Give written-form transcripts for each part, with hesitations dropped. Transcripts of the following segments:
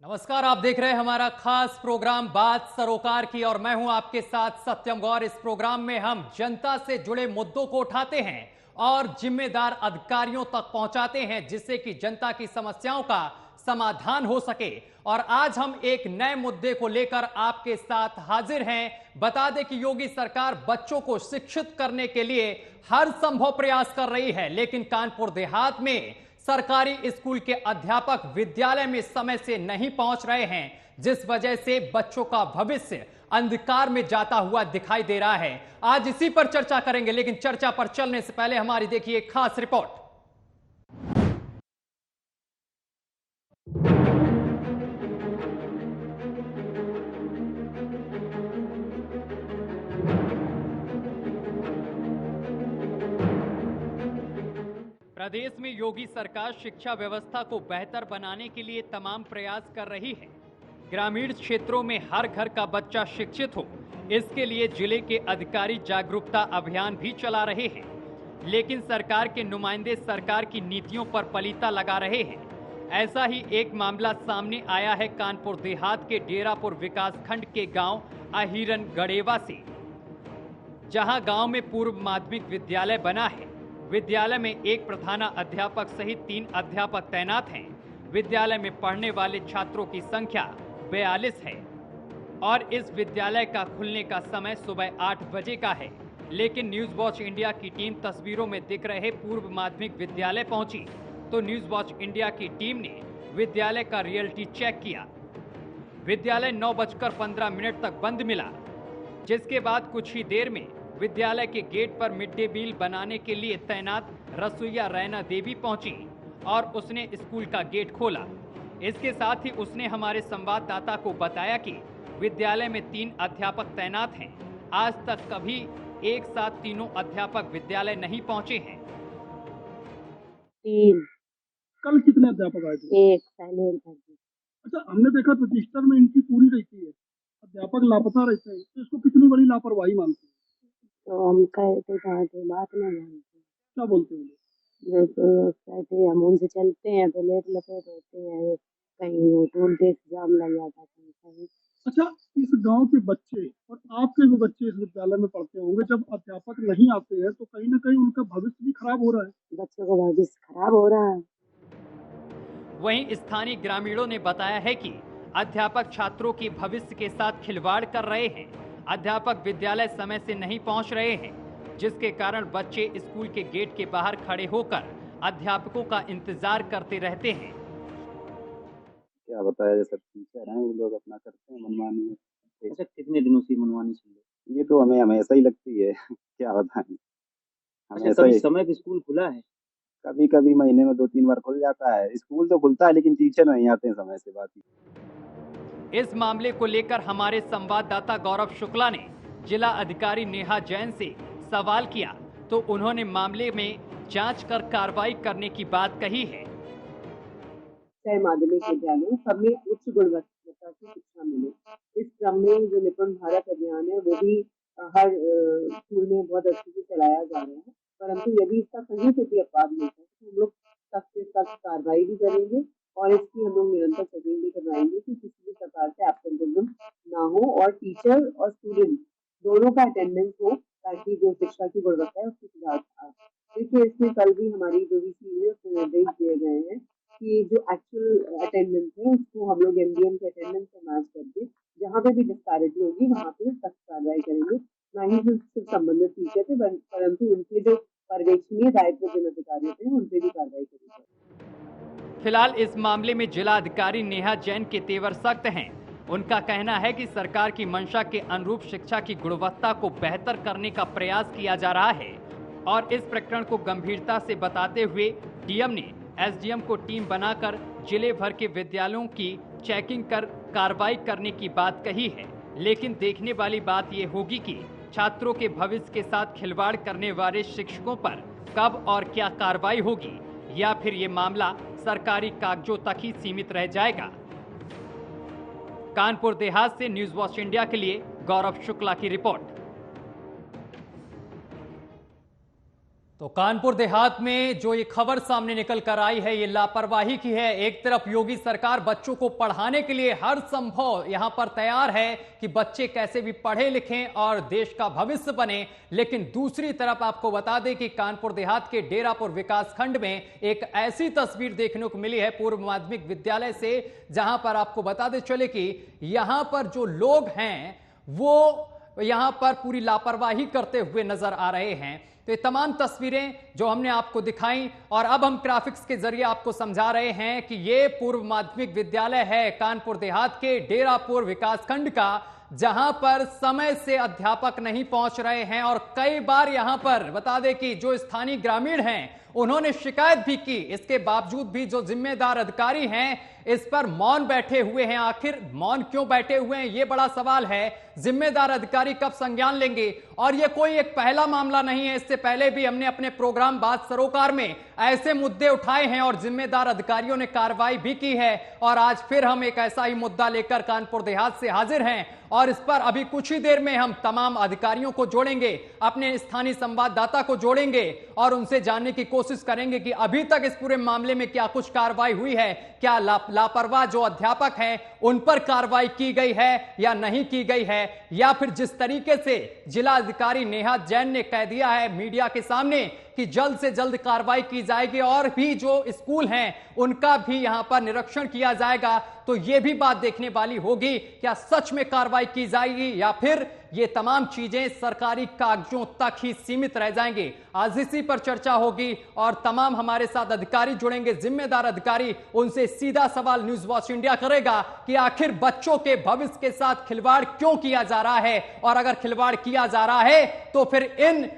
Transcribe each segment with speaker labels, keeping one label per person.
Speaker 1: नमस्कार, आप देख रहे हैं हमारा खास प्रोग्राम बात सरोकार की और मैं हूं आपके साथ सत्यम गौर। इस प्रोग्राम में हम जनता से जुड़े मुद्दों को उठाते हैं और जिम्मेदार अधिकारियों तक पहुंचाते हैं जिससे कि जनता की समस्याओं का समाधान हो सके। और आज हम एक नए मुद्दे को लेकर आपके साथ हाजिर हैं। बता दें कि योगी सरकार बच्चों को शिक्षित करने के लिए हर संभव प्रयास कर रही है, लेकिन कानपुर देहात में सरकारी स्कूल के अध्यापक विद्यालय में समय से नहीं पहुंच रहे हैं, जिस वजह से बच्चों का भविष्य अंधकार में जाता हुआ दिखाई दे रहा है। आज इसी पर चर्चा करेंगे, लेकिन चर्चा पर चलने से पहले हमारी देखिए खास रिपोर्ट। प्रदेश में योगी सरकार शिक्षा व्यवस्था को बेहतर बनाने के लिए तमाम प्रयास कर रही है। ग्रामीण क्षेत्रों में हर घर का बच्चा शिक्षित हो, इसके लिए जिले के अधिकारी जागरूकता अभियान भी चला रहे हैं। लेकिन सरकार के नुमाइंदे सरकार की नीतियों पर पलीता लगा रहे हैं। ऐसा ही एक मामला सामने आया है कानपुर देहात के डेरापुर विकासखंड के गांव अहिरन गड़ेवा से, जहां गांव में पूर्व माध्यमिक विद्यालय बना है। विद्यालय में एक प्रधान अध्यापक सहित 3 अध्यापक तैनात हैं। विद्यालय में पढ़ने वाले छात्रों की संख्या 42 है और इस विद्यालय का खुलने का समय सुबह 8 बजे का है। लेकिन न्यूज़ वॉच इंडिया की टीम तस्वीरों में दिख रहे पूर्व माध्यमिक विद्यालय पहुंची तो न्यूज़ वॉच इंडिया की टीम ने विद्यालय का रियलिटी चेक किया। विद्यालय 9:15 तक बंद मिला, जिसके बाद कुछ ही देर में विद्यालय के गेट पर मिड डे मील बनाने के लिए तैनात रसोइया रैना देवी पहुंची और उसने स्कूल का गेट खोला। इसके साथ ही उसने हमारे संवाददाता को बताया कि विद्यालय में 3 अध्यापक तैनात हैं। आज तक कभी एक साथ तीनों अध्यापक विद्यालय नहीं पहुंचे हैं।
Speaker 2: 3
Speaker 3: कल कितने अध्यापक आए थे?
Speaker 2: एक पहले एक घंटे।
Speaker 3: अच्छा, हमने देखा रजिस्टर में इनकी पूरी रहती है, अध्यापक लापता रहते हैं, तो इसको कितनी बड़ी लापरवाही मानते हैं?
Speaker 2: तो हम कहते थे बात नहीं मानते।
Speaker 3: क्या बोलते हैं?
Speaker 2: जैसे कहते हम उनसे चलते हैं तो लेट लपेट होते हैं, कहीं वो टोल टैक्स जाम लग जाता है कहीं।
Speaker 3: अच्छा, इस गांव के बच्चे और आपके भी बच्चे इस विद्यालय में पढ़ते होंगे, जब अध्यापक नहीं आते हैं तो कहीं ना कहीं उनका भविष्य भी खराब हो रहा है।
Speaker 2: बच्चों का भविष्य खराब हो रहा है।
Speaker 1: वहीं स्थानीय ग्रामीणों ने बताया है कि अध्यापक छात्रों के भविष्य के साथ खिलवाड़ कर रहे हैं। अध्यापक विद्यालय समय से नहीं पहुंच रहे हैं, जिसके कारण बच्चे स्कूल के गेट के बाहर खड़े होकर अध्यापकों का इंतजार करते रहते हैं।
Speaker 4: क्या बताया जाए, सब टीचर हैं, वो लोग अपना करते हैं मनमानी।
Speaker 5: अच्छा, कितने दिनों से मनमानी चल रही है?
Speaker 4: ये तो हमें हमेशा ही लगती है। क्या बताएं,
Speaker 5: अच्छा,
Speaker 4: हमेशा
Speaker 5: कभी
Speaker 4: ही।
Speaker 5: समय पे स्कूल खुला है?
Speaker 4: कभी कभी महीने में 2-3 बार खुल जाता है। स्कूल तो खुलता है लेकिन टीचर नहीं आते हैं समय से। बात
Speaker 1: इस मामले को लेकर हमारे संवाददाता गौरव शुक्ला ने जिला अधिकारी नेहा जैन से सवाल किया तो उन्होंने मामले में जांच कर कार्रवाई करने की बात कही है।
Speaker 2: माध्यमिक विद्यालयों सब में उच्च गुणवत्ता की शिक्षा मिले, इस क्रम में जो निपुण भारत अभियान है वो भी हर स्कूल में बहुत अच्छे से चलाया जा रहा है। परंतु यदि इसका कहीं से भी अपवाद मिलता है तो हम लोग सख्त से सख्त कार्रवाई भी करेंगे और इसकी हम लोग निरंतर चेकिंग भी करवाएंगे कि किसी भी प्रकार से एब्सेंटिज्म ना हो और टीचर और स्टूडेंट दोनों का अटेंडेंस हो, ताकि जो शिक्षा की गुणवत्ता है उसकी सुधार आए। देखिए, इसमें कल भी हमारी जो भी सीनियर निर्देश दिए गए हैं कि जो एक्चुअल अटेंडेंस है उसको हम लोग एमडीएम के अटेंडेंस से मैच करके जहाँ पे भी डिस्पैरिटी होगी वहाँ पे सख्त कार्रवाई करेंगे। ना ही सिर्फ संबंधित टीचर थे परंतु उनके जो पर्यवेक्षणीय दायित्व जिन अधिकारियों थे उनपे भी कार्रवाई करेंगे।
Speaker 1: फिलहाल इस मामले में जिला अधिकारी नेहा जैन के तेवर सख्त हैं। उनका कहना है कि सरकार की मंशा के अनुरूप शिक्षा की गुणवत्ता को बेहतर करने का प्रयास किया जा रहा है और इस प्रकरण को गंभीरता से बताते हुए डीएम ने एसडीएम को टीम बनाकर जिले भर के विद्यालयों की चेकिंग कर कार्रवाई करने की बात कही है। लेकिन देखने वाली बात यह होगी कि छात्रों के भविष्य के साथ खिलवाड़ करने वाले शिक्षकों पर कब और क्या कार्रवाई होगी, या फिर ये मामला सरकारी कागजों तक ही सीमित रह जाएगा। कानपुर देहात से न्यूज़ वॉच इंडिया के लिए गौरव शुक्ला की रिपोर्ट। तो कानपुर देहात में जो ये खबर सामने निकल कर आई है, ये लापरवाही की है। एक तरफ योगी सरकार बच्चों को पढ़ाने के लिए हर संभव यहां पर तैयार है कि बच्चे कैसे भी पढ़े लिखें और देश का भविष्य बने, लेकिन दूसरी तरफ आपको बता दें कि कानपुर देहात के डेरापुर विकास खंड में एक ऐसी तस्वीर देखने को मिली है पूर्व माध्यमिक विद्यालय से, जहां पर आपको बता दें चले कि यहां पर जो लोग हैं वो यहां पर पूरी लापरवाही करते हुए नजर आ रहे हैं। तो ये तमाम तस्वीरें जो हमने आपको दिखाई और अब हम ग्राफिक्स के जरिए आपको समझा रहे हैं कि ये पूर्व माध्यमिक विद्यालय है कानपुर देहात के डेरापुर विकासखंड का, जहां पर समय से अध्यापक नहीं पहुंच रहे हैं और कई बार यहां पर बता दें कि जो स्थानीय ग्रामीण हैं उन्होंने शिकायत भी की। इसके बावजूद भी जो जिम्मेदार अधिकारी हैं इस पर मौन बैठे हुए हैं। आखिर मौन क्यों बैठे हुए हैं, यह बड़ा सवाल है। जिम्मेदार अधिकारी कब संज्ञान लेंगे? और यह कोई एक पहला मामला नहीं है, इससे पहले भी हमने अपने प्रोग्राम बात सरोकार में ऐसे मुद्दे उठाए हैं और जिम्मेदार अधिकारियों ने कार्रवाई भी की है। और आज फिर हम एक ऐसा ही मुद्दा लेकर कानपुर देहात से हाजिर हैं और इस पर अभी कुछ ही देर में हम तमाम अधिकारियों को जोड़ेंगे, अपने स्थानीय संवाददाता को जोड़ेंगे और उनसे जानने की कोशिश करेंगे कि अभी तक इस पूरे मामले में क्या कुछ कार्रवाई हुई है, क्या लापरवाह जो अध्यापक हैं उन पर कार्रवाई की गई है या नहीं की गई है, या फिर जिस तरीके से जिला अधिकारी नेहा जैन ने कह दिया है मीडिया के सामने कि जल्द से जल्द कार्रवाई की जाएगी और भी जो स्कूल हैं उनका भी यहां पर निरीक्षण किया जाएगा, तो यह भी बात देखने वाली होगी क्या सच में कार्रवाई की जाएगी या फिर ये तमाम चीजें सरकारी कागजों तक ही सीमित रह जाएंगे। आज इसी पर चर्चा होगी और तमाम हमारे साथ अधिकारी जुड़ेंगे, जिम्मेदार अधिकारी। उनसे सीधा सवाल न्यूज वॉच इंडिया करेगा कि आखिर बच्चों के भविष्य के साथ खिलवाड़ क्यों किया जा रहा है, और अगर खिलवाड़ किया जा रहा है तो फिर इन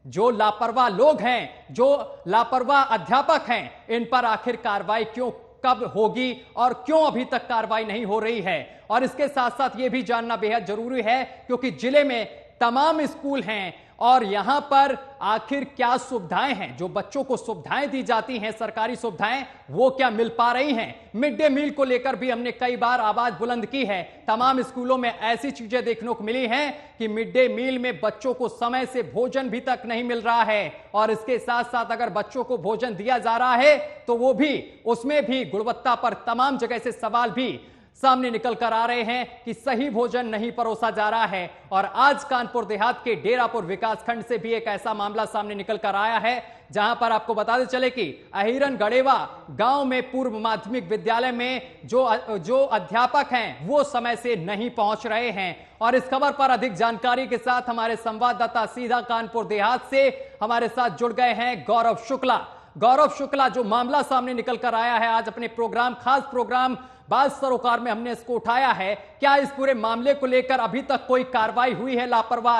Speaker 1: जो लापरवाह लोग हैं, जो लापरवाह अध्यापक हैं, इन पर आखिर कार्रवाई क्यों, कब होगी और क्यों अभी तक कार्रवाई नहीं हो रही है। और इसके साथ साथ यह भी जानना बेहद जरूरी है क्योंकि जिले में तमाम स्कूल हैं और यहां पर आखिर क्या सुविधाएं हैं, जो बच्चों को सुविधाएं दी जाती हैं, सरकारी सुविधाएं, वो क्या मिल पा रही हैं। मिड डे मील को लेकर भी हमने कई बार आवाज बुलंद की है। तमाम स्कूलों में ऐसी चीजें देखने को मिली हैं कि मिड डे मील में बच्चों को समय से भोजन भी तक नहीं मिल रहा है और इसके साथ साथ अगर बच्चों को भोजन दिया जा रहा है तो वो भी, उसमें भी गुणवत्ता पर तमाम जगह से सवाल भी सामने निकल कर आ रहे हैं कि सही भोजन नहीं परोसा जा रहा है। और आज कानपुर देहात के डेरापुर विकासखंड से भी एक ऐसा मामला सामने निकल कर आया है जहां पर आपको बताते चले कि अहिरन गड़ेवा गांव में पूर्व माध्यमिक विद्यालय में जो अध्यापक हैं वो समय से नहीं पहुंच रहे हैं। और इस खबर पर अधिक जानकारी के साथ हमारे संवाददाता सीधा कानपुर देहात से हमारे साथ जुड़ गए हैं गौरव शुक्ला। गौरव शुक्ला, जो मामला सामने निकल कर आया है आज अपने प्रोग्राम, खास प्रोग्राम बात सरोकार में हमने इसको उठाया है, क्या इस पूरे मामले को लेकर अभी तक कोई कार्रवाई हुई है लापरवाह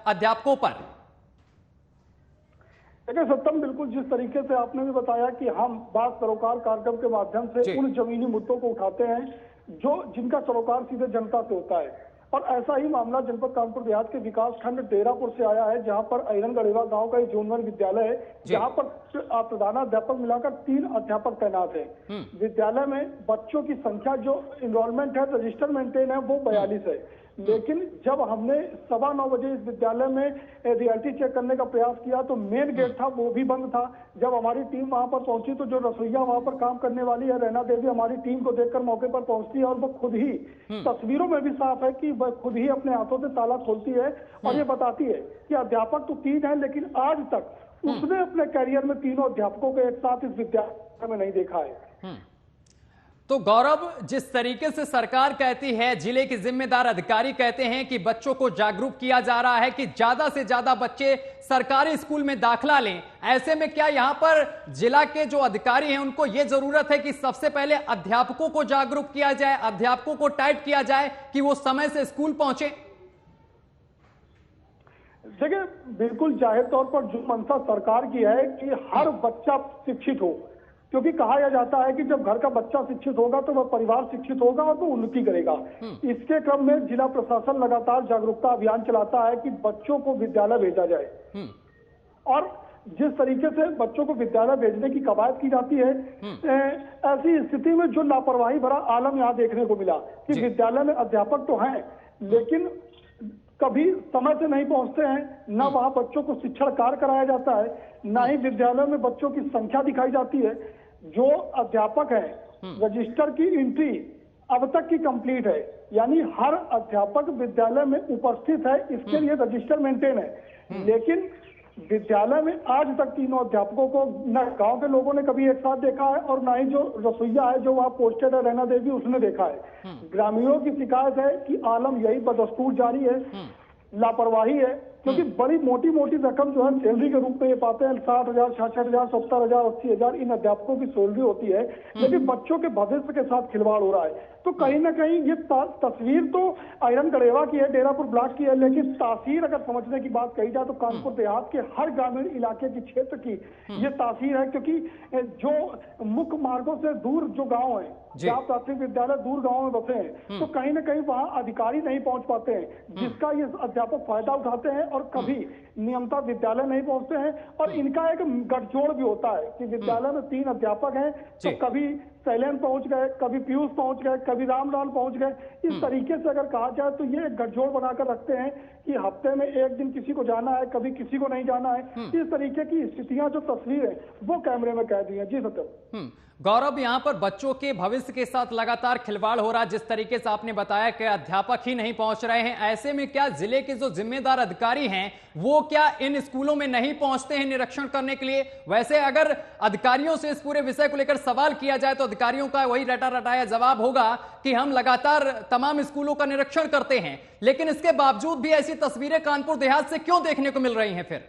Speaker 1: अध्यापकों पर?
Speaker 3: देखिए सत्यम, बिल्कुल जिस तरीके से आपने भी बताया कि हम बात सरोकार कार्यक्रम के माध्यम से उन जमीनी मुद्दों को उठाते हैं जो जिनका सरोकार सीधे जनता से होता है, और ऐसा ही मामला जनपद कानपुर देहात के विकास खंड डेरापुर से आया है, जहां पर अहिरन गड़ेवा गांव का जोन 1 विद्यालय है, जहां पर प्रधानाध्यापक मिलाकर 3 अध्यापक तैनात हैं। विद्यालय में बच्चों की संख्या जो इनरोलमेंट है, रजिस्टर मेंटेन है, वो 42 है। लेकिन जब हमने 9:15 बजे इस विद्यालय में रियलिटी चेक करने का प्रयास किया तो मेन गेट था वो भी बंद था। जब हमारी टीम वहां पर पहुंची तो जो रसोईया वहां पर काम करने वाली है रैना देवी, हमारी टीम को देखकर मौके पर पहुंचती है और वो खुद ही, तस्वीरों में भी साफ है कि वह खुद ही अपने हाथों से ताला खोलती है और ये बताती है कि अध्यापक तो 3 है, लेकिन आज तक उसने अपने कैरियर में 3 अध्यापकों को एक साथ इस विद्यालय में नहीं देखा है।
Speaker 1: तो गौरव, जिस तरीके से सरकार कहती है, जिले के जिम्मेदार अधिकारी कहते हैं कि बच्चों को जागरूक किया जा रहा है कि ज्यादा से ज्यादा बच्चे सरकारी स्कूल में दाखिला लें, ऐसे में क्या यहां पर जिला के जो अधिकारी हैं उनको यह जरूरत है कि सबसे पहले अध्यापकों को जागरूक किया जाए, अध्यापकों को टाइट किया जाए कि वो समय से स्कूल पहुंचे?
Speaker 3: देखिए, बिल्कुल जाहिर तौर पर जो मंशा सरकार की है कि हर बच्चा शिक्षित हो, क्योंकि कहा यह जाता है कि जब घर का बच्चा शिक्षित होगा तो वह परिवार शिक्षित होगा और वो उन्नति करेगा। इसके क्रम में जिला प्रशासन लगातार जागरूकता अभियान चलाता है कि बच्चों को विद्यालय भेजा जाए, और जिस तरीके से बच्चों को विद्यालय भेजने की कवायद की जाती है, ऐसी स्थिति में जो लापरवाही भरा आलम यहाँ देखने को मिला कि विद्यालय में अध्यापक तो हैं लेकिन कभी समय से नहीं पहुंचते हैं, न वहां बच्चों को शिक्षण कार्य कराया जाता है, न ही विद्यालयों में बच्चों की संख्या दिखाई जाती है। जो अध्यापक है, रजिस्टर की एंट्री अब तक की कंप्लीट है, यानी हर अध्यापक विद्यालय में उपस्थित है, इसके लिए रजिस्टर मेंटेन है। लेकिन विद्यालय में आज तक तीनों अध्यापकों को न गांव के लोगों ने कभी एक साथ देखा है और ना ही जो रसोईया है जो वहां पोस्टेड है रैना देवी उसने देखा है। ग्रामीणों की शिकायत है कि आलम यही बदस्तूर जारी है, लापरवाही है, क्योंकि बड़ी मोटी मोटी रकम जो है सैलरी के रूप में ये पाते हैं, 60,000, 66,000, 70,000, 80,000 इन अध्यापकों की सैलरी होती है, लेकिन बच्चों के भविष्य के साथ खिलवाड़ हो रहा है। तो कहीं ना कहीं ये तस्वीर तो आयरन गढ़ेवा की है, डेरापुर ब्लॉक की है, लेकिन तासीर अगर समझने की बात कही जाए तो कानपुर देहात के हर ग्रामीण इलाके की क्षेत्र की ये तासीर है। क्योंकि जो मुख्य मार्गों से दूर जो गाँव है, जहाँ प्राथमिक विद्यालय दूर गाँव में बसे हैं, तो कहीं ना कहीं वहाँ अधिकारी नहीं पहुंच पाते हैं, जिसका ये अध्यापक फायदा उठाते हैं और कभी नियमता विद्यालय नहीं पहुंचते हैं। और इनका एक गठजोड़ भी होता है कि विद्यालय में 3 अध्यापक हैं, तो कभी शैलेंद्र पहुंच गए, कभी पीयूष पहुंच गए, कभी रामलाल पहुंच गए। इस तरीके से अगर कहा जाए तो ये एक गठजोड़ बनाकर रखते हैं कि हफ्ते में एक दिन किसी को जाना है, कभी किसी को नहीं जाना है। इस तरीके की स्थितियां जो तस्वीर है वो कैमरे में कैद हुई है। जी सत्यम।
Speaker 1: गौरव, यहां पर बच्चों के भविष्य के साथ लगातार खिलवाड़ हो रहा है, जिस तरीके से आपने बताया कि अध्यापक ही नहीं पहुंच रहे हैं। ऐसे में क्या जिले के जो जिम्मेदार अधिकारी हैं वो क्या इन स्कूलों में नहीं पहुंचते हैं निरीक्षण करने के लिए? वैसे अगर अधिकारियों से इस पूरे विषय को लेकर सवाल किया जाए तो अधिकारियों का वही रटा रटाया जवाब होगा कि हम लगातार तमाम स्कूलों का निरीक्षण करते हैं, लेकिन इसके बावजूद भी ऐसी तस्वीरें कानपुर देहात से क्यों देखने को मिल रही हैं? फिर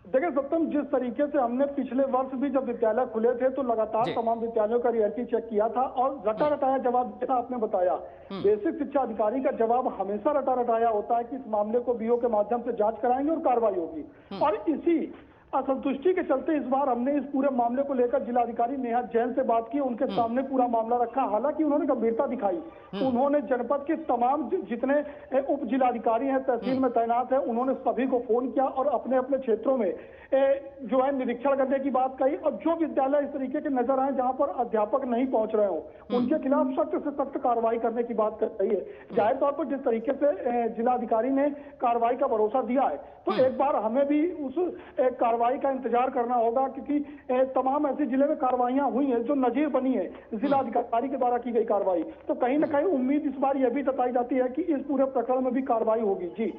Speaker 3: देखिए सत्यम, जिस तरीके से हमने पिछले वर्ष भी जब विद्यालय खुले थे तो लगातार तमाम विद्यालयों का रियलिटी चेक किया था और रटा रटाया जवाब जैसा आपने बताया, बेसिक शिक्षा अधिकारी का जवाब हमेशा रटा रटाया होता है कि इस मामले को बीओ के माध्यम से जांच कराएंगे और कार्रवाई होगी। और इसी असंतुष्टि के चलते इस बार हमने इस पूरे मामले को लेकर जिलाधिकारी नेहा जैन से बात की, उनके सामने पूरा मामला रखा। हालांकि उन्होंने गंभीरता दिखाई, उन्होंने जनपद के तमाम जितने उप जिलाधिकारी हैं, तहसील में तैनात हैं, उन्होंने सभी को फोन किया और अपने अपने क्षेत्रों में जो है निरीक्षण करने की बात कही। और जो विद्यालय इस तरीके के नजर आए जहां पर अध्यापक नहीं पहुंच रहे हो उनके खिलाफ सख्त से सख्त कार्रवाई करने की बात कर रही है। जाहिर तौर पर जिस तरीके से जिलाधिकारी ने कार्रवाई का भरोसा दिया है तो एक बार हमें भी उस कार्रवाई का इंतजार करना होगा, क्योंकि तमाम ऐसे जिले में कार्रवाइयां हुई हैं जो नजीर बनी है जिलाधिकारी के द्वारा की गई कार्रवाई। तो कहीं ना कहीं उम्मीद इस बार यह भी जताई जाती है कि इस पूरे प्रकरण में भी कार्रवाई होगी। जी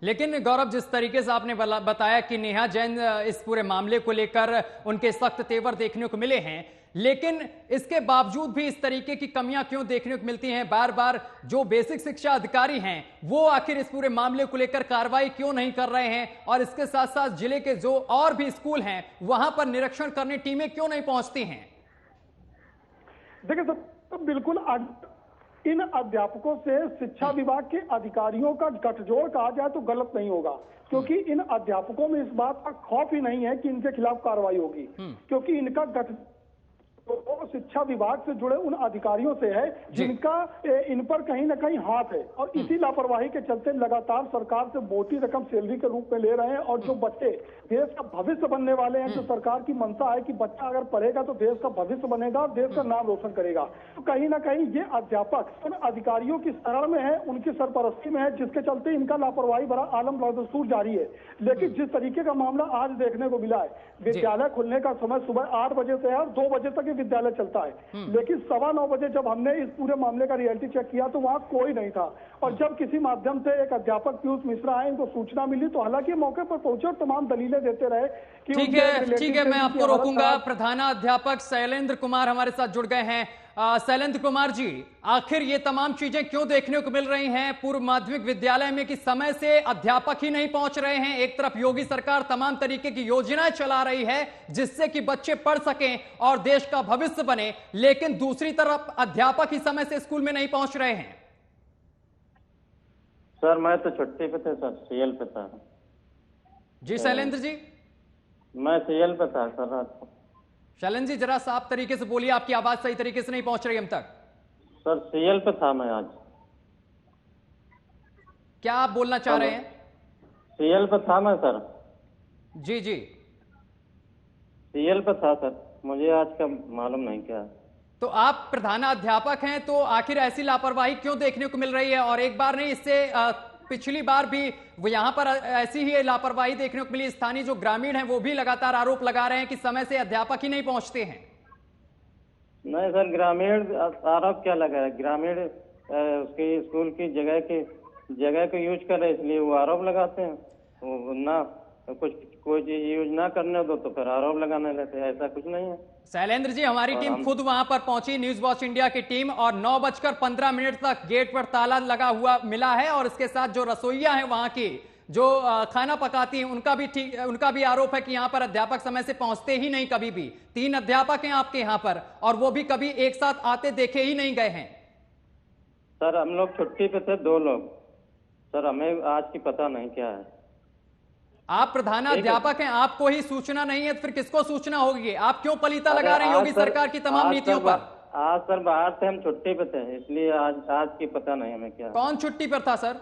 Speaker 1: लेकिन गौरव, जिस तरीके से आपने बताया कि नेहा जैन इस पूरे मामले को लेकर उनके सख्त तेवर देखने को मिले हैं, लेकिन इसके बावजूद भी इस तरीके की कमियां क्यों देखने को मिलती हैं? बार बार जो बेसिक शिक्षा अधिकारी हैं वो आखिर इस पूरे मामले को लेकर कार्रवाई क्यों नहीं कर रहे हैं? और इसके साथ साथ जिले के जो और भी स्कूल हैं वहां पर निरीक्षण करने टीमें क्यों नहीं पहुंचती हैं?
Speaker 3: देखिए तो बिल्कुल इन अध्यापकों से शिक्षा विभाग के अधिकारियों का गठजोड़ कहा जाए तो गलत नहीं होगा, क्योंकि इन अध्यापकों में इस बात का खौफ ही नहीं है कि इनके खिलाफ कार्रवाई होगी, क्योंकि इनका तो शिक्षा विभाग से जुड़े उन अधिकारियों से है जिनका इन पर कहीं ना कहीं हाथ है। और इसी लापरवाही के चलते लगातार सरकार से मोटी रकम सैलरी के रूप में ले रहे हैं। और जो बच्चे देश का भविष्य बनने वाले हैं, जो सरकार की मंशा है कि बच्चा अगर पढ़ेगा तो देश का भविष्य बनेगा और देश का नाम रोशन करेगा, तो कहीं ना कहीं ये अध्यापक उन अधिकारियों की शरण में है, उनकी सरपरस्ती में है, जिसके चलते इनका लापरवाही भरा आलम बदस्तूर जारी है। लेकिन जिस तरीके का मामला आज देखने को मिला है, विद्यालय खुलने का समय सुबह 8 बजे से है और 2 बजे तक विद्यालय चलता है, लेकिन 9:15 बजे जब हमने इस पूरे मामले का रियलिटी चेक किया तो वहां कोई नहीं था। और जब किसी माध्यम से एक अध्यापक पीयूष मिश्रा आए, इनको सूचना मिली तो हालांकि मौके पर पहुंचे और तमाम दलीलें देते रहे कि
Speaker 1: ठीक है, मैं आपको रोकूंगा। प्रधानाध्यापक शैलेंद्र कुमार हमारे साथ जुड़ गए हैं। शैलेंद्र कुमार जी, आखिर ये तमाम चीजें क्यों देखने को मिल रही हैं पूर्व माध्यमिक विद्यालय में कि समय से अध्यापक ही नहीं पहुंच रहे हैं? एक तरफ योगी सरकार तमाम तरीके की योजनाएं चला रही है जिससे कि बच्चे पढ़ सकें और देश का भविष्य बने, लेकिन दूसरी तरफ अध्यापक ही समय से स्कूल में नहीं पहुंच रहे हैं।
Speaker 6: सर मैं तो छुट्टी पे थे सर, सीएल पे था।
Speaker 1: जी शैलेंद्र जी,
Speaker 6: मैं सीएल पे था सर रात को।
Speaker 1: शैलेंद्र जी जरा साफ तरीके से बोलिए, आपकी आवाज सही तरीके से नहीं पहुंच रही हम तक।
Speaker 6: सर सीएल पे था मैं आज।
Speaker 1: क्या आप बोलना चाह रहे हैं?
Speaker 6: सीएल पे था मैं सर।
Speaker 1: जी जी,
Speaker 6: सीएल पे था सर, मुझे आज का मालूम नहीं क्या।
Speaker 1: तो आप प्रधानाध्यापक हैं, तो आखिर ऐसी लापरवाही क्यों देखने को मिल रही है? और एक बार नहीं, इससे पिछली बार भी वो यहाँ पर ऐसी ही लापरवाही देखने को मिली। स्थानीय जो ग्रामीण हैं वो भी लगातार आरोप लगा रहे हैं कि समय से अध्यापक ही नहीं पहुंचते हैं।
Speaker 6: नहीं सर, ग्रामीण आरोप क्या लगा है? ग्रामीण उसकी स्कूल की जगह को यूज कर रहे, इसलिए वो आरोप लगाते हैं। वो ना कोई चीज यूज ना करने दो तो फिर आरोप लगाने लगते हैं। ऐसा कुछ नहीं है।
Speaker 1: शैलेंद्र जी, हमारी टीम खुद वहां पर पहुंची, न्यूज वॉच इंडिया की टीम, और 9:15 तक गेट पर ताला लगा हुआ मिला है। और इसके साथ जो रसोइया हैं वहां की, जो खाना पकाती हैं, उनका भी आरोप है कि यहाँ पर अध्यापक समय से पहुंचते ही नहीं कभी भी। 3 अध्यापक हैं आपके यहाँ पर, और वो भी कभी एक साथ आते देखे ही नहीं गए हैं।
Speaker 6: सर हम लोग छुट्टी पे थे, 2 लोग। सर हमें आज की पता नहीं क्या है।
Speaker 1: आप प्रधानाध्यापक हैं, आपको ही सूचना नहीं है तो फिर किसको सूचना होगी? आप क्यों पलीता लगा रहे हैं योगी सरकार की तमाम नीतियों पर?
Speaker 6: आज सर बाहर थे, हम छुट्टी पे थे, इसलिए आज की पता नहीं हमें क्या।
Speaker 1: कौन छुट्टी पर था सर?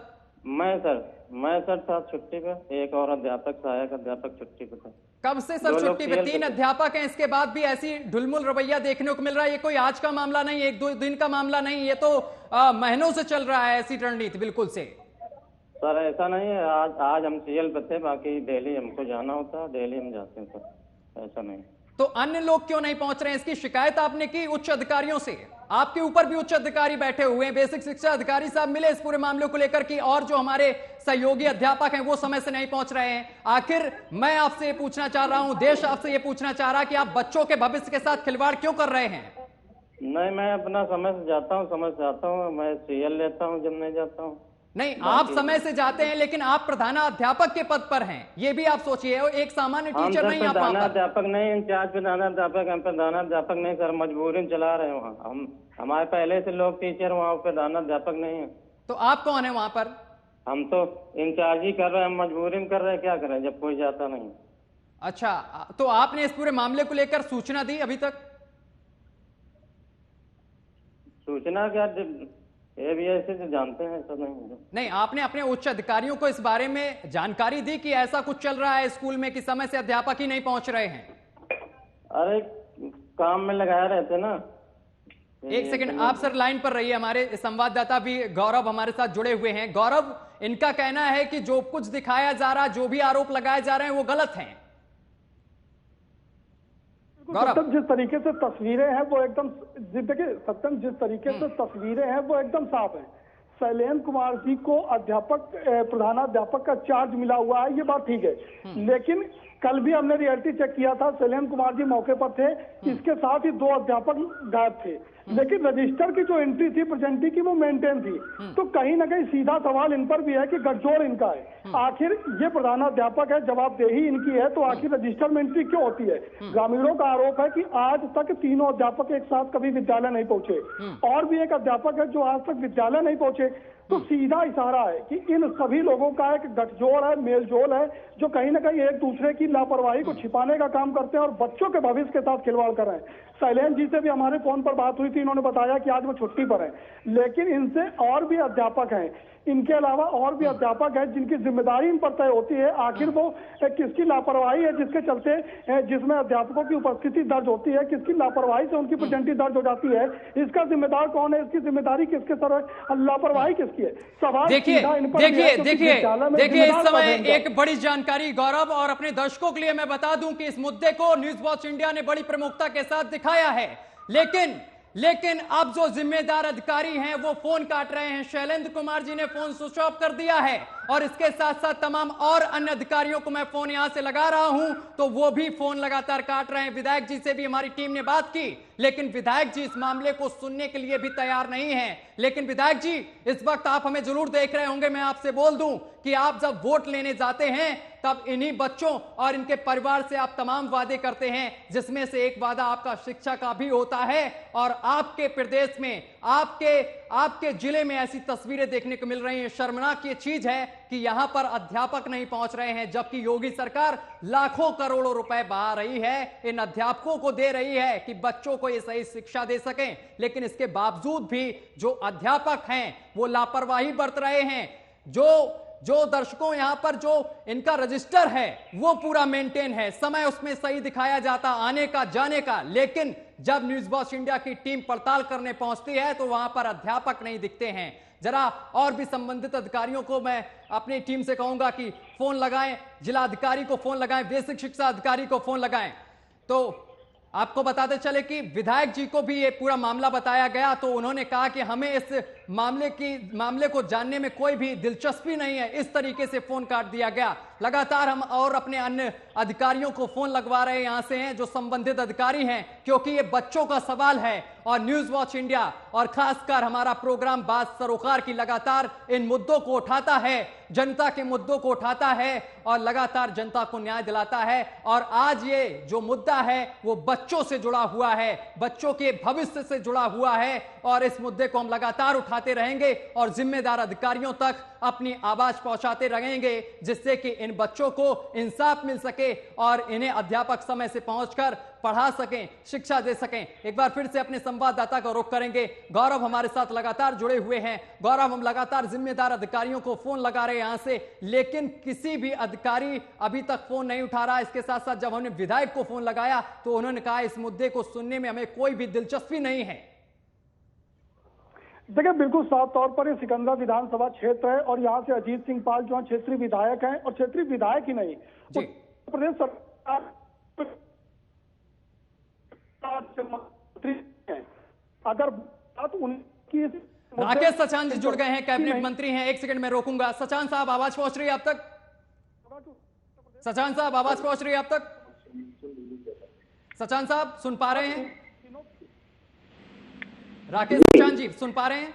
Speaker 6: मैं सर था छुट्टी पे, एक और अध्यापक, सहायक अध्यापक छुट्टी पे थे।
Speaker 1: कब से सर छुट्टी पे? 3 अध्यापक हैं, इसके बाद भी ऐसी ढुलमुल रवैया देखने को मिल रहा है। ये कोई आज का मामला नहीं, 1-2 दिन का मामला नहीं, ये तो महीनों से चल रहा है ऐसी रणनीति बिल्कुल से।
Speaker 6: सर ऐसा नहीं है, आज हम सीएल पे थे, बाकी दिल्ली हमको जाना होता है, दिल्ली हम जाते हैं सर। ऐसा नहीं।
Speaker 1: तो अन्य लोग क्यों नहीं पहुंच रहे हैं? इसकी शिकायत आपने की उच्च अधिकारियों से? आपके ऊपर भी उच्च अधिकारी बैठे हुए हैं, बेसिक शिक्षा अधिकारी साहब मिले इस पूरे मामले को लेकर कि और जो हमारे सहयोगी अध्यापक हैं वो समय से नहीं पहुंच रहे हैं। आखिर मैं आपसे ये पूछना चाह रहा हूं, देश आपसे ये पूछना चाह रहा है कि आप बच्चों के भविष्य के साथ खिलवाड़ क्यों कर रहे हैं?
Speaker 6: नहीं, मैं अपना समय से जाता हूँ, समय से आता हूँ, मैं सीएल लेता हूँ जब नहीं जाता हूँ।
Speaker 1: नहीं, आप समय से जाते हैं, लेकिन आप प्रधानाध्यापक के पद पर हैं, ये भी आप सोचिए। एक सामान्य टीचर नहीं, आप
Speaker 6: प्रधानाध्यापक नहीं, इंचार्ज प्रधानाध्यापक, हम प्रधानाध्यापक नहीं सर, मजबूरी चला रहे हैं वहाँ। हमारे पहले से लोग टीचर वहाँ, प्रधानाध्यापक नहीं है।
Speaker 1: तो आप कौन है वहाँ पर?
Speaker 6: हम तो इंचार्ज ही कर रहे हैं, हम मजबूरी में कर रहे हैं, क्या करें जब कोई जाता नहीं।
Speaker 1: अच्छा, तो आपने इस पूरे मामले को लेकर सूचना दी अभी तक?
Speaker 6: सूचना क्या, ये भी ऐसे तो जानते हैं, ऐसा नहीं।
Speaker 1: आपने अपने उच्च अधिकारियों को इस बारे में जानकारी दी कि ऐसा कुछ चल रहा है स्कूल में कि समय से अध्यापक ही नहीं पहुंच रहे हैं?
Speaker 6: अरे काम में लगाया रहते ना।
Speaker 1: एक सेकंड, आप सर लाइन पर रहिए, हमारे संवाददाता भी गौरव हमारे साथ जुड़े हुए हैं। गौरव, इनका कहना है कि जो कुछ दिखाया जा रहा, जो भी आरोप लगाए जा रहे हैं वो गलत हैं।
Speaker 3: सत्यम जिस तरीके से तस्वीरें हैं वो एकदम, देखिए सत्यम जिस तरीके से तस्वीरें हैं वो एकदम साफ है। शैलेंद्र कुमार जी को अध्यापक, प्रधानाध्यापक का चार्ज मिला हुआ है, ये बात ठीक है। लेकिन कल भी हमने रियलिटी चेक किया था, शैलेंद्र कुमार जी मौके पर थे, इसके साथ ही 2 अध्यापक गायब थे, लेकिन रजिस्टर की जो एंट्री थी प्रेजेंटी की वो मेंटेन थी। तो कहीं ना कहीं सीधा सवाल इन पर भी है कि गठजोड़ इनका है। आखिर ये प्रधानाध्यापक है, जवाबदेही इनकी है, तो आखिर रजिस्टर में एंट्री क्यों होती है? ग्रामीणों का आरोप है कि आज तक 3 अध्यापक एक साथ कभी विद्यालय नहीं पहुंचे, और भी एक अध्यापक है जो आज तक विद्यालय नहीं पहुंचे। तो सीधा इशारा है कि इन सभी लोगों का एक गठजोड़ है, मेलजोल है, जो कहीं ना कहीं एक दूसरे की लापरवाही को छिपाने का काम करते हैं और बच्चों के भविष्य के साथ खिलवाड़ कर रहे हैं। शैलेंद्र जी से भी हमारे फोन पर बात हुई थी, इन्होंने बताया कि आज वो छुट्टी पर है, लेकिन इनसे और भी अध्यापक हैं, इनके अलावा और भी अध्यापक हैं जिनकी जिम्मेदारी इन पर तय होती है। आखिर वो किसकी लापरवाही है जिसके चलते, जिसमें अध्यापकों की उपस्थिति दर्ज होती है, किसकी लापरवाही से उनकी प्रेजेंटी दर्ज हो जाती है, इसका जिम्मेदार कौन है, इसकी जिम्मेदारी किसके सर है, लापरवाही किसकी है? सवाल
Speaker 1: देखिए इस समय एक बड़ी जानकारी गौरव, और अपने दर्शकों के लिए मैं बता दूं कि इस मुद्दे को न्यूज वॉच इंडिया ने बड़ी प्रमुखता के साथ दिखाया है, लेकिन अब जो जिम्मेदार अधिकारी हैं वो फोन काट रहे हैं। शैलेंद्र कुमार जी ने फोन स्विच ऑफ कर दिया है, और इसके साथ साथ तमाम और अन्य अधिकारियों को मैं फोन यहां से लगा रहा हूं तो वो भी फोन लगातार काट रहे हैं। विधायक जी से भी हमारी टीम ने बात की, लेकिन विधायक जी इस मामले को सुनने के लिए भी तैयार नहीं हैं। लेकिन विधायक जी, इस वक्त आप हमें जरूर देख रहे होंगे, मैं आपसे बोल दूं कि आप जब वोट लेने जाते हैं तब इन्हीं बच्चों और इनके परिवार से आप तमाम वादे करते हैं, जिसमें से एक वादा आपका शिक्षा का भी होता है। और आपके प्रदेश में, आपके जिले में ऐसी तस्वीरें देखने को मिल रही हैं। शर्मनाक ये चीज है कि यहां पर अध्यापक नहीं पहुंच रहे हैं, जबकि योगी सरकार लाखों करोड़ों रुपए बहा रही है, इन अध्यापकों को दे रही है कि बच्चों को ये सही शिक्षा दे सकें। लेकिन इसके बावजूद भी जो अध्यापक हैं वो लापरवाही बरत रहे हैं। जो दर्शकों यहाँ पर जो इनका रजिस्टर है वो पूरा मेंटेन है, समय उसमें सही दिखाया जाता आने का जाने का, लेकिन जब न्यूज वॉच इंडिया की टीम पड़ताल करने पहुंचती है तो वहां पर अध्यापक नहीं दिखते हैं। जरा और भी संबंधित अधिकारियों को मैं अपनी टीम से कहूंगा कि फोन लगाएं, जिलाधिकारी को फोन लगाएं, बेसिक शिक्षा अधिकारी को फोन लगाएं। तो आपको बताते चले कि विधायक जी को भी ये पूरा मामला बताया गया तो उन्होंने कहा कि हमें इस मामले को जानने में कोई भी दिलचस्पी नहीं है, इस तरीके से फोन काट दिया गया। लगातार हम और अपने अन्य अधिकारियों को फोन लगवा रहे हैं यहां से हैं जो संबंधित अधिकारी हैं, क्योंकि ये बच्चों का सवाल है और न्यूज वॉच इंडिया और खासकर हमारा प्रोग्राम बात सरोकार की लगातार इन मुद्दों को उठाता है, जनता के मुद्दों को उठाता है और लगातार जनता को न्याय दिलाता है। और आज ये जो मुद्दा है वो बच्चों से जुड़ा हुआ है, बच्चों के भविष्य से जुड़ा हुआ है और इस मुद्दे को हम लगातार उठाते रहेंगे और जिम्मेदार अधिकारियों तक अपनी आवाज पहुंचाते रहेंगे, जिससे कि इन बच्चों को इंसाफ मिल सके और इन्हें अध्यापक समय से पहुंचकर पढ़ा सकें, शिक्षा दे सकें। एक बार फिर से अपने संवाददाता का रुख करेंगे। गौरव हमारे साथ लगातार जुड़े हुए हैं। गौरव, हम लगातार जिम्मेदार अधिकारियों को फोन लगा रहे हैं यहां से, लेकिन किसी भी अधिकारी अभी तक फोन नहीं उठा रहा। इसके साथ साथ जब हमने विधायक को फोन लगाया तो उन्होंने कहा इस मुद्दे को सुनने में हमें कोई भी दिलचस्पी नहीं है।
Speaker 3: देखिए, बिल्कुल साफ तौर पर ये सिकंदरा विधानसभा क्षेत्र है और यहाँ से अजीत सिंह पाल जो क्षेत्रीय विधायक हैं और क्षेत्रीय विधायक ही नहीं, उत्तर प्रदेश सरकार मंत्री हैं। अगर बात उनकी
Speaker 1: राकेश सचान जी जुड़ गए हैं, कैबिनेट मंत्री हैं। एक सेकंड में रोकूंगा। सचान साहब, आवाज पहुंच रही है आप तक? सचान साहब, आवाज पहुंच रही है आप तक? सचान साहब सुन पा रहे हैं? राकेश सचान जी सुन पा रहे हैं?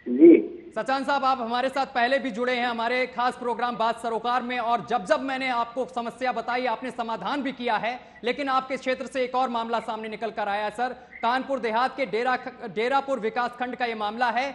Speaker 7: जी
Speaker 1: सचान साहब, आप हमारे साथ पहले भी जुड़े हैं हमारे खास प्रोग्राम बात सरोकार में और जब मैंने आपको समस्या बताई आपने समाधान भी किया है, लेकिन आपके क्षेत्र से एक और मामला सामने निकल कर आया है सर। कानपुर देहात के डेरापुर विकास खंड का यह मामला है।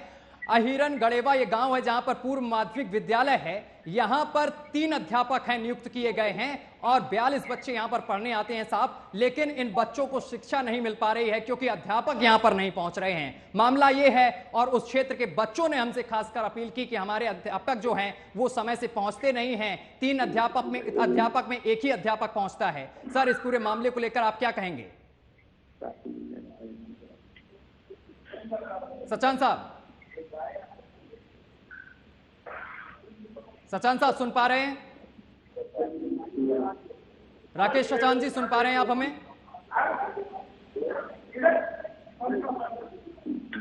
Speaker 1: अहिरन गड़ेवा ये गांव है जहां पर पूर्व माध्यमिक विद्यालय है। यहां पर 3 अध्यापक हैं नियुक्त किए गए हैं और 42 बच्चे यहां पर पढ़ने आते हैं साहब, लेकिन इन बच्चों को शिक्षा नहीं मिल पा रही है क्योंकि अध्यापक यहां पर नहीं पहुंच रहे हैं। मामला ये है और उस क्षेत्र के बच्चों ने हमसे खासकर अपील की कि हमारे अध्यापक जो हैं वो समय से पहुंचते नहीं हैं। 3 अध्यापक में एक ही अध्यापक पहुंचता है। सर, इस पूरे मामले को लेकर आप क्या कहेंगे? सचान साहब, सचान साहब सुन पा रहे हैं? राकेश सचान जी सुन पा रहे हैं आप हमें?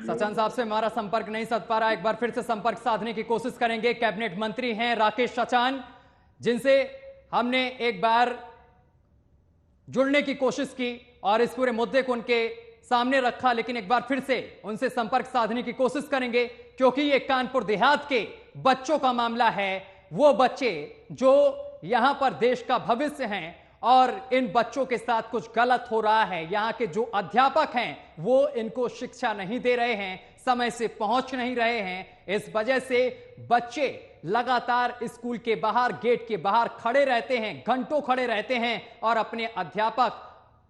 Speaker 1: सचान साहब से हमारा संपर्क नहीं साध पा रहा। एक बार फिर से संपर्क साधने की कोशिश करेंगे। कैबिनेट मंत्री हैं राकेश सचान, जिनसे हमने एक बार जुड़ने की कोशिश की और इस पूरे मुद्दे को उनके सामने रखा, लेकिन एक बार फिर से उनसे संपर्क साधने की कोशिश करेंगे क्योंकि ये कानपुर देहात के बच्चों का मामला है। वो बच्चे जो यहां पर देश का भविष्य हैं और इन बच्चों के साथ कुछ गलत हो रहा है। यहां के जो अध्यापक हैं वो इनको शिक्षा नहीं दे रहे हैं, समय से पहुंच नहीं रहे हैं। इस वजह से बच्चे लगातार स्कूल के बाहर, गेट के बाहर खड़े रहते हैं, घंटों खड़े रहते हैं और अपने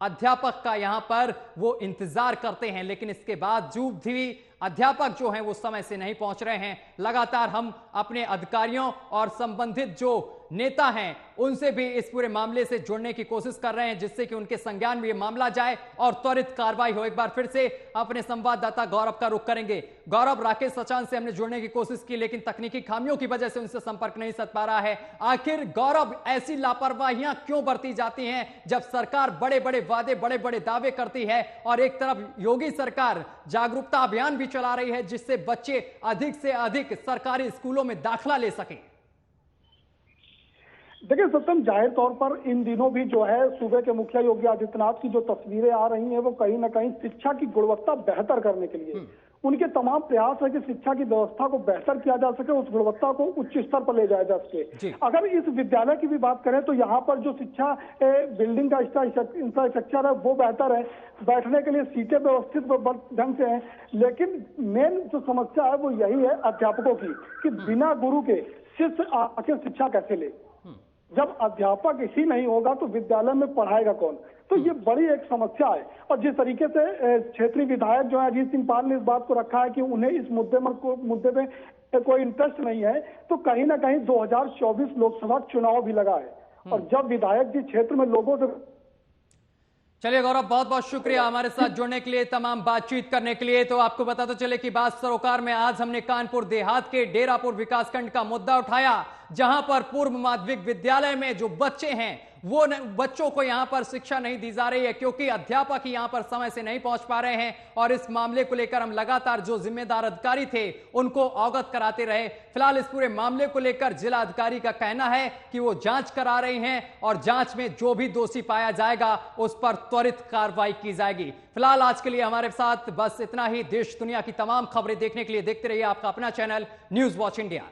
Speaker 1: अध्यापक का यहां पर वो इंतजार करते हैं, लेकिन इसके बावजूद भी अध्यापक जो हैं वो समय से नहीं पहुंच रहे हैं। लगातार हम अपने अधिकारियों और संबंधित जो नेता हैं उनसे भी इस पूरे मामले से जुड़ने की कोशिश कर रहे हैं, जिससे कि उनके संज्ञान में ये मामला जाए और त्वरित कार्रवाई हो। एक बार फिर से अपने संवाददाता गौरव का रुख करेंगे। गौरव, राकेश सचान से हमने जुड़ने की कोशिश की लेकिन तकनीकी खामियों की वजह से उनसे संपर्क नहीं साध पा रहा है। आखिर गौरव, ऐसी लापरवाहियां क्यों बरती जाती हैं जब सरकार बड़े बड़े वादे, बड़े बड़े दावे करती है और एक तरफ योगी सरकार जागरूकता अभियान भी चला रही है जिससे बच्चे अधिक से अधिक सरकारी स्कूलों में दाखिला ले सकें?
Speaker 3: देखिए सत्यम, जाहिर तौर पर इन दिनों भी जो है सूबे के मुखिया योगी आदित्यनाथ की जो तस्वीरें आ रही हैं वो कहीं ना कहीं शिक्षा की गुणवत्ता बेहतर करने के लिए उनके तमाम प्रयास है कि शिक्षा की व्यवस्था को बेहतर किया जा सके, उस गुणवत्ता को उच्च स्तर पर ले जाया जा सके। अगर इस विद्यालय की भी बात करें तो यहाँ पर जो शिक्षा बिल्डिंग का इंफ्रास्ट्रक्चर है वो बेहतर है, बैठने के लिए सीटें व्यवस्थित ढंग से हैं, लेकिन मेन जो समस्या है वो यही है अध्यापकों की कि बिना गुरु के शिष्य आखिर शिक्षा कैसे ले। जब अध्यापक ही नहीं होगा तो विद्यालय में पढ़ाएगा कौन? तो ये बड़ी एक समस्या है। और जिस तरीके से क्षेत्रीय विधायक जो है अजीत सिंह पाल ने इस बात को रखा है कि उन्हें इस मुद्दे पे कोई इंटरेस्ट नहीं है, तो कहीं ना कहीं 2024 लोकसभा चुनाव भी लगा है और जब विधायक जी क्षेत्र में लोगों से।
Speaker 1: चलिए गौरव, बहुत बहुत शुक्रिया हमारे साथ जुड़ने के लिए, तमाम बातचीत करने के लिए। तो आपको बताते चले कि बात सरोकार में आज हमने कानपुर देहात के डेरापुर विकासखंड का मुद्दा उठाया, जहां पर पूर्व माध्यमिक विद्यालय में जो बच्चे हैं वो बच्चों को यहां पर शिक्षा नहीं दी जा रही है क्योंकि अध्यापक ही यहां पर समय से नहीं पहुंच पा रहे हैं। और इस मामले को लेकर हम लगातार जो जिम्मेदार अधिकारी थे उनको अवगत कराते रहे। फिलहाल इस पूरे मामले को लेकर जिला अधिकारी का कहना है कि वो जांच करा रहे हैं और जांच में जो भी दोषी पाया जाएगा उस पर त्वरित कार्रवाई की जाएगी। फिलहाल आज के लिए हमारे साथ बस इतना ही। देश दुनिया की तमाम खबरें देखने के लिए देखते रहिए आपका अपना चैनल न्यूज वॉच इंडिया।